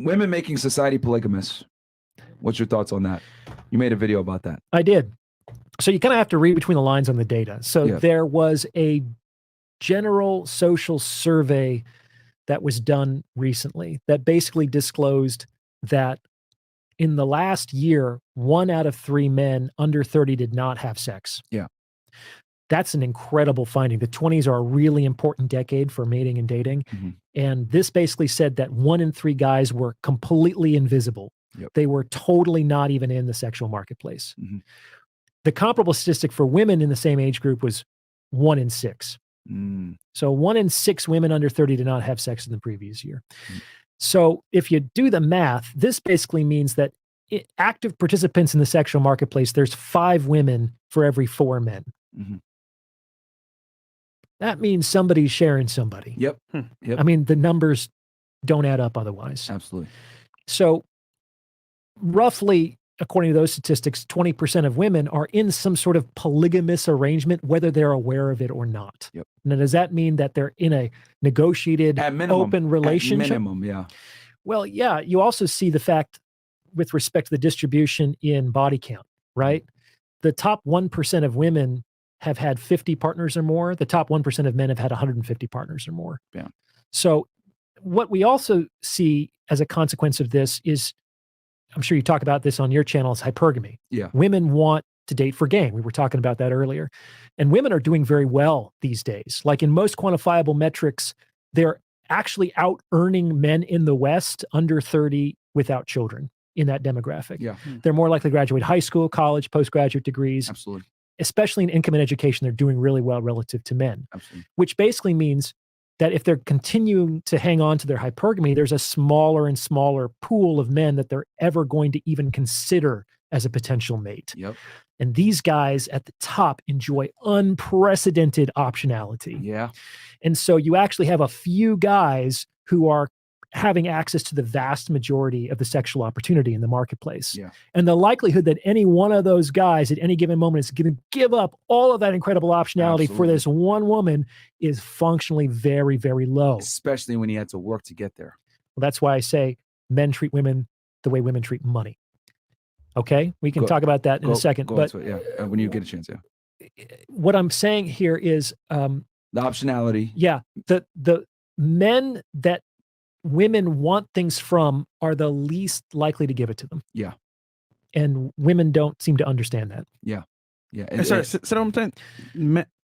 women making society polygamous. What's your thoughts on that? You made a video about that. I did. So you kind of have to read between the lines on the data. So there was a general social survey that was done recently that basically disclosed that in the last year, 1 out of 3 men under 30 did not have sex. Yeah. That's an incredible finding. The 20s are a really important decade for mating and dating. And this basically said that 1 in 3 guys were completely invisible. They were totally not even in the sexual marketplace. The comparable statistic for women in the same age group was 1 in 6. So 1 in 6 women under 30 did not have sex in the previous year. So if you do the math, this basically means that active participants in the sexual marketplace, there's 5 women for every 4 men. That means somebody's sharing somebody. I mean, the numbers don't add up otherwise. Absolutely. So roughly, according to those statistics, 20% of women are in some sort of polygamous arrangement, whether they're aware of it or not. Now, does that mean that they're in a negotiated, open relationship? At minimum, yeah. Well, yeah, you also see the fact with respect to the distribution in body count, right? The top 1% of women have had 50 partners or more. The top 1% of men have had 150 partners or more. Yeah. So what we also see as a consequence of this is, I'm sure you talk about this on your channel, is hypergamy. Yeah. Women want to date for gain. We were talking about that earlier. And women are doing very well these days. Like in most quantifiable metrics, they're actually out earning men in the West under 30 without children in that demographic. Yeah. They're more likely to graduate high school, college, postgraduate degrees. Absolutely. Especially in income and education, they're doing really well relative to men. Absolutely. Which basically means that if they're continuing to hang on to their hypergamy, there's a smaller and smaller pool of men that they're ever going to even consider as a potential mate. And these guys at the top enjoy unprecedented optionality. Yeah. And so you actually have a few guys who are having access to the vast majority of the sexual opportunity in the marketplace. And the likelihood that any one of those guys at any given moment is going to give up all of that incredible optionality for this one woman is functionally very, very low. Especially when he had to work to get there. Well, that's why I say men treat women the way women treat money. Okay? We can talk about that in a second. But when you get a chance, what I'm saying here is the optionality. Yeah. The men that women want things from are the least likely to give it to them. Yeah. And women don't seem to understand that. Yeah. Yeah. Sorry, say what I'm saying.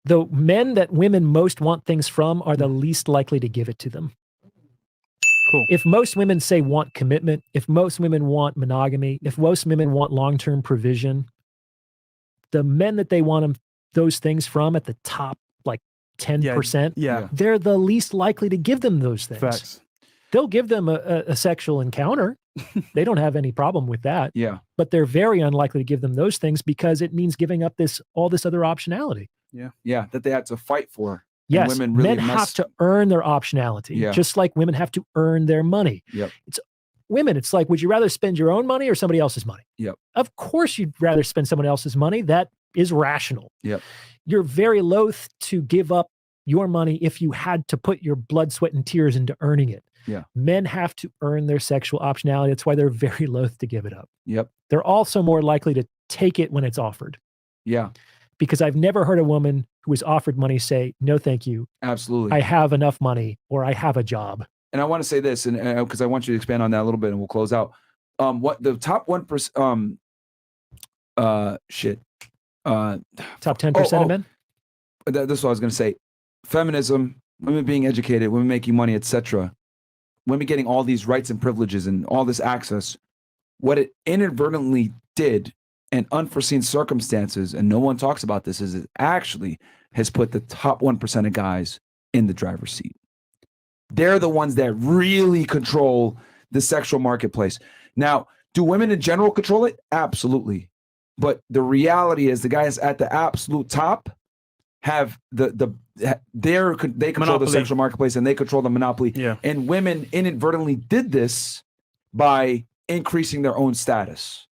The men that women most want things from are the least likely to give it to them. Cool. If most women say want commitment, if most women want monogamy, if most women want long-term provision, the men that they want those things from at the top, like 10%, they're the least likely to give them those things. Facts. They'll give them a sexual encounter. They don't have any problem with that. Yeah. But they're very unlikely to give them those things because it means giving up all this other optionality. Yeah. Yeah. That they had to fight for. Yes. Women really men have to earn their optionality, just like women have to earn their money. It's women. It's like, would you rather spend your own money or somebody else's money? Of course, you'd rather spend someone else's money. That is rational. You're very loath to give up your money if you had to put your blood, sweat, and tears into earning it. Men have to earn their sexual optionality. That's why they're very loath to give it up. They're also more likely to take it when it's offered. Because I've never heard a woman who was offered money say, no, thank you. Absolutely. I have enough money or I have a job. And I want to say this, and because I want you to expand on that a little bit and we'll close out. What the top 1%, top 10% of men? This is what I was going to say. Feminism, women being educated, women making money, etc. Women getting all these rights and privileges and all this access. What it inadvertently did and unforeseen circumstances, and no one talks about this, is it actually has put the top 1% of guys in the driver's seat. They're the ones that really control the sexual marketplace. Now, do women in general control it? Absolutely. But the reality is the guys at the absolute top have they control monopoly. the sexual marketplace and they control the monopoly. And women inadvertently did this by increasing their own status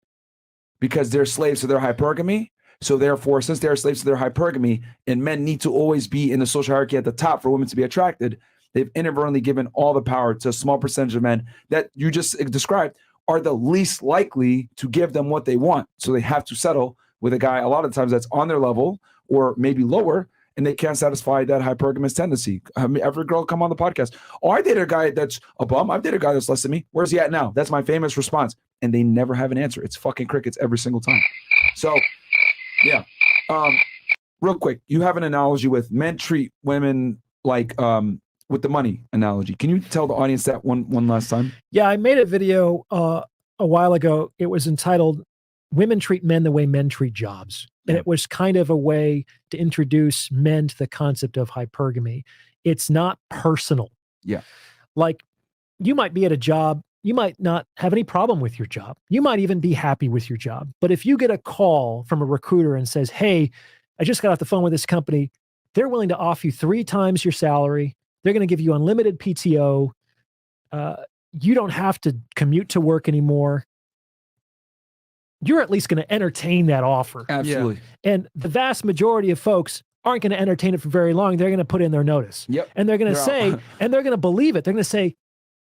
because they're slaves to their hypergamy. So therefore, since they're slaves to their hypergamy and men need to always be in the social hierarchy at the top for women to be attracted, they've inadvertently given all the power to a small percentage of men that you just described are the least likely to give them what they want. So they have to settle with a guy a lot of times that's on their level or maybe lower, and they can't satisfy that hypergamous tendency. Every girl come on the podcast. Oh, I dated a guy that's a bum. I've dated a guy that's less than me. Where's he at now? That's my famous response. And they never have an answer. It's fucking crickets every single time. So, yeah. Real quick, you have an analogy with men treat women like with the money analogy. Can you tell the audience that one last time? Yeah, I made a video a while ago. It was entitled "Women Treat Men the Way Men Treat Jobs." And it was kind of a way to introduce men to the concept of hypergamy. It's not personal. Yeah. Like, you might be at a job, you might not have any problem with your job. You might even be happy with your job. But if you get a call from a recruiter and says, hey, I just got off the phone with this company, they're willing to offer you 3 times your salary. They're going to give you unlimited PTO. You don't have to commute to work anymore. You're at least going to entertain that offer. Absolutely. Yeah. And the vast majority of folks aren't going to entertain it for very long. They're going to put in their notice. Yep. And they're going to say, and they're going to believe it. They're going to say,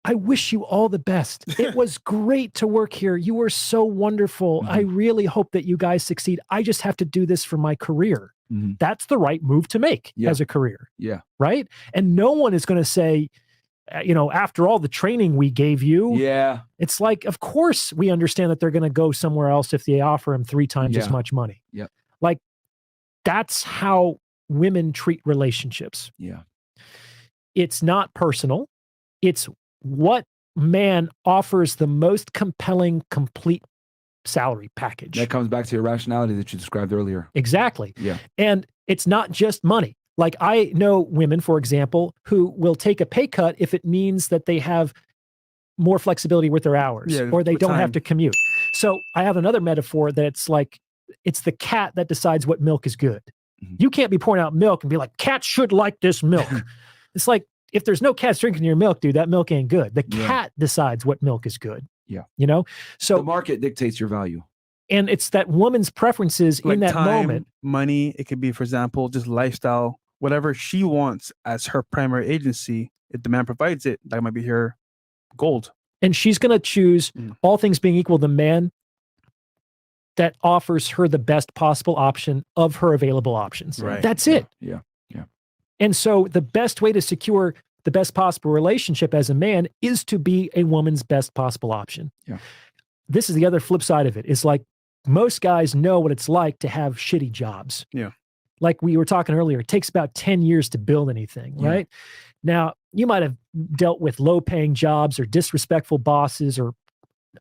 I wish you all the best. It was great to work here. You were so wonderful. I really hope that you guys succeed. I just have to do this for my career. That's the right move to make as a career. Yeah. Right. And no one is going to say, after all the training we gave you, it's like, of course we understand that they're going to go somewhere else if they offer him 3 times as much money. Yeah. Like, that's how women treat relationships. Yeah. It's not personal. It's what man offers the most compelling, complete salary package. That comes back to your rationality that you described earlier. Exactly. Yeah. And it's not just money. Like, I know women, for example, who will take a pay cut if it means that they have more flexibility with their hours or they don't have to commute. So I have another metaphor that it's like, it's the cat that decides what milk is good. You can't be pouring out milk and be like, cats should like this milk. It's like, if there's no cats drinking your milk, dude, that milk ain't good. The cat decides what milk is good. Yeah. So the market dictates your value. And it's that woman's preferences like in that time, moment. Money, it could be, for example, just lifestyle, whatever she wants as her primary agency. If the man provides it, that might be her gold. And she's going to choose, all things being equal, the man that offers her the best possible option of her available options. Right. That's it. Yeah. And so the best way to secure the best possible relationship as a man is to be a woman's best possible option. Yeah. This is the other flip side of it. It's like, most guys know what it's like to have shitty jobs. Yeah. Like we were talking earlier, it takes about 10 years to build anything, right? Now, you might have dealt with low-paying jobs or disrespectful bosses or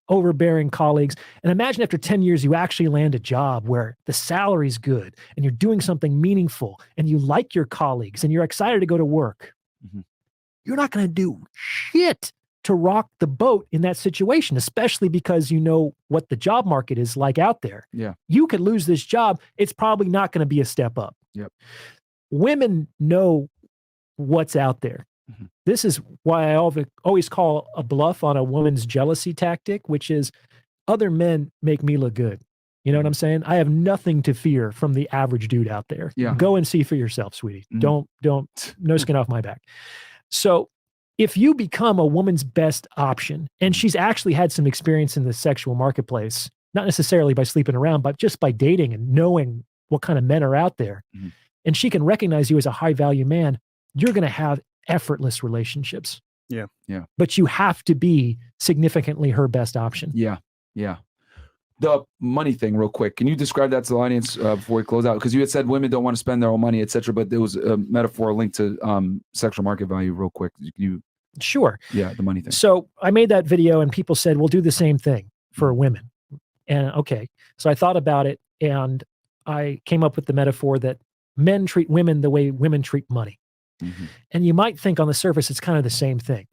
overbearing colleagues. And imagine after 10 years, you actually land a job where the salary's good and you're doing something meaningful and you like your colleagues and you're excited to go to work. You're not going to do shit to rock the boat in that situation, especially because you know what the job market is like out there. Yeah. You could lose this job. It's probably not going to be a step up. Yep. Women know what's out there. This is why I always call a bluff on a woman's jealousy tactic, which is other men make me look good. You know what I'm saying? I have nothing to fear from the average dude out there. Yeah. Go and see for yourself, sweetie. Don't, no skin off my back. So if you become a woman's best option, and she's actually had some experience in the sexual marketplace, not necessarily by sleeping around, but just by dating and knowing what kind of men are out there, and she can recognize you as a high value man, you're going to have effortless relationships. Yeah. But you have to be significantly her best option. Yeah. The money thing, real quick. Can you describe that to the audience before we close out? Because you had said women don't want to spend their own money, etc. But there was a metaphor linked to sexual market value. Real quick, Sure. Yeah, the money thing. So I made that video, and people said, "We'll do the same thing for women." And okay, so I thought about it, and I came up with the metaphor that men treat women the way women treat money. And you might think on the surface it's kind of the same thing.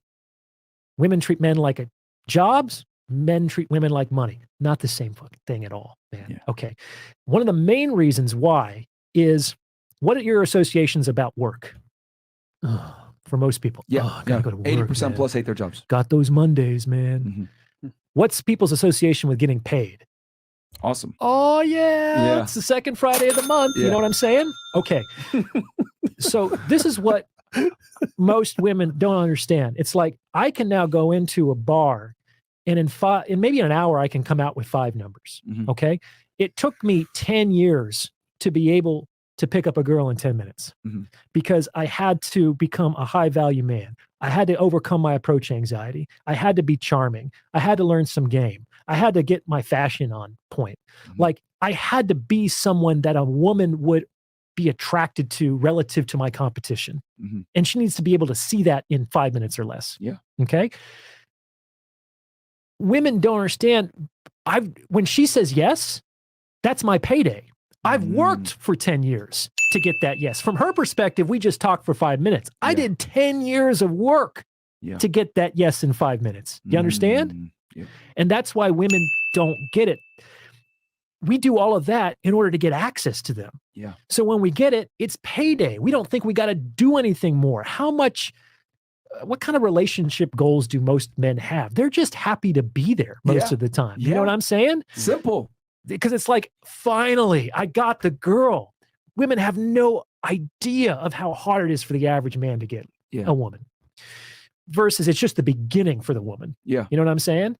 Women treat men like jobs. Men treat women like money. Not the same fucking thing at all, man. Yeah. Okay. One of the main reasons why is, what are your associations about work? For most people. Gotta go to work, 80% man. plus hate their jobs. Got those Mondays, man. What's people's association with getting paid? Awesome. Oh, yeah. It's the second Friday of the month. You know what I'm saying? Okay. So this is what most women don't understand. It's like I can now go into a bar and in maybe an hour, I can come out with 5 numbers. Okay. It took me 10 years to be able to pick up a girl in 10 minutes because I had to become a high value man. I had to overcome my approach anxiety. I had to be charming. I had to learn some game. I had to get my fashion on point. Like I had to be someone that a woman would be attracted to relative to my competition. And she needs to be able to see that in 5 minutes or less. Yeah. Okay. Women don't understand. When she says yes, that's my payday. I've worked for 10 years to get that yes. From her perspective, we just talked for 5 minutes. I did 10 years of work to get that yes in 5 minutes. You understand? Yeah. And that's why women don't get it. We do all of that in order to get access to them. Yeah. So when we get it, it's payday. We don't think we got to do anything more. What kind of relationship goals do most men have? They're just happy to be there most of the time. You know what I'm saying? Simple. Because it's like, finally, I got the girl. Women have no idea of how hard it is for the average man to get a woman. Versus it's just the beginning for the woman. Yeah. You know what I'm saying?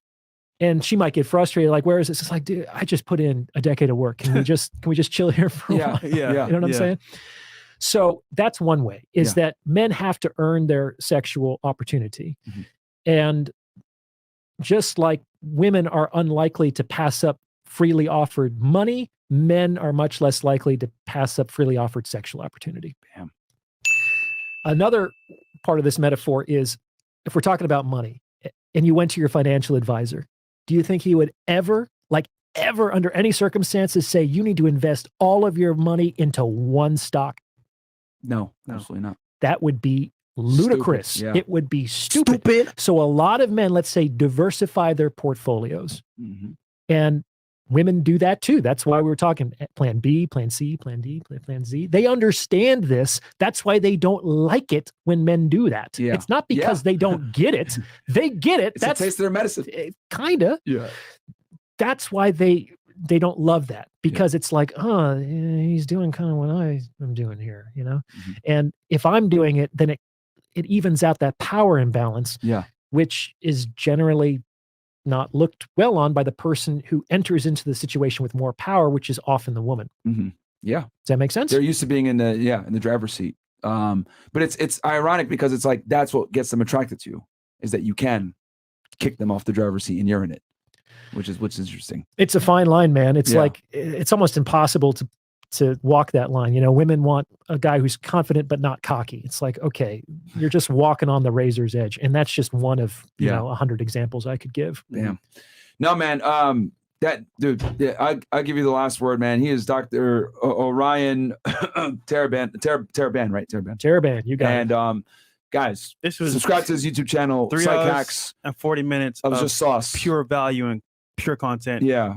And she might get frustrated, like, where is this? It's like, dude, I just put in a decade of work. Can we just chill here for a while? Yeah. You know what I'm saying? So that's one way, is that men have to earn their sexual opportunity. And just like women are unlikely to pass up freely offered money, men are much less likely to pass up freely offered sexual opportunity. Bam. Another part of this metaphor is, if we're talking about money and you went to your financial advisor, do you think he would ever under any circumstances say you need to invest all of your money into one stock? No, absolutely not. That would be ludicrous. Stupid, yeah. It would be stupid. So a lot of men, let's say, diversify their portfolios. And women do that too. That's why we were talking plan B, plan C, plan D, plan Z. They understand this. That's why they don't like it when men do that. Yeah. It's not because they don't get it. They get it. It's a taste of their medicine. Kind of. Yeah. That's why they don't love that, because it's like, he's doing kind of what I'm doing here, you know? And if I'm doing it, then it evens out that power imbalance, which is generally not looked well on by the person who enters into the situation with more power, which is often the woman. Yeah. Does that make sense? They're used to being in the driver's seat. But it's ironic because it's like, that's what gets them attracted to you, is that you can kick them off the driver's seat and you're in it, which is interesting. It's a fine line, man. It's like, it's almost impossible to walk that line. You know, women want a guy who's confident but not cocky. It's like, okay, you're just walking on the razor's edge, and that's just one of 100 examples I could give. Damn. No, man. That dude. Yeah, I give you the last word, man. He is Dr. Orion Taraban, right? Taraban, you got it. And guys, subscribe to his YouTube channel. 3 Psych hours Hacks and 40 minutes of just sauce, pure value and pure content. Yeah.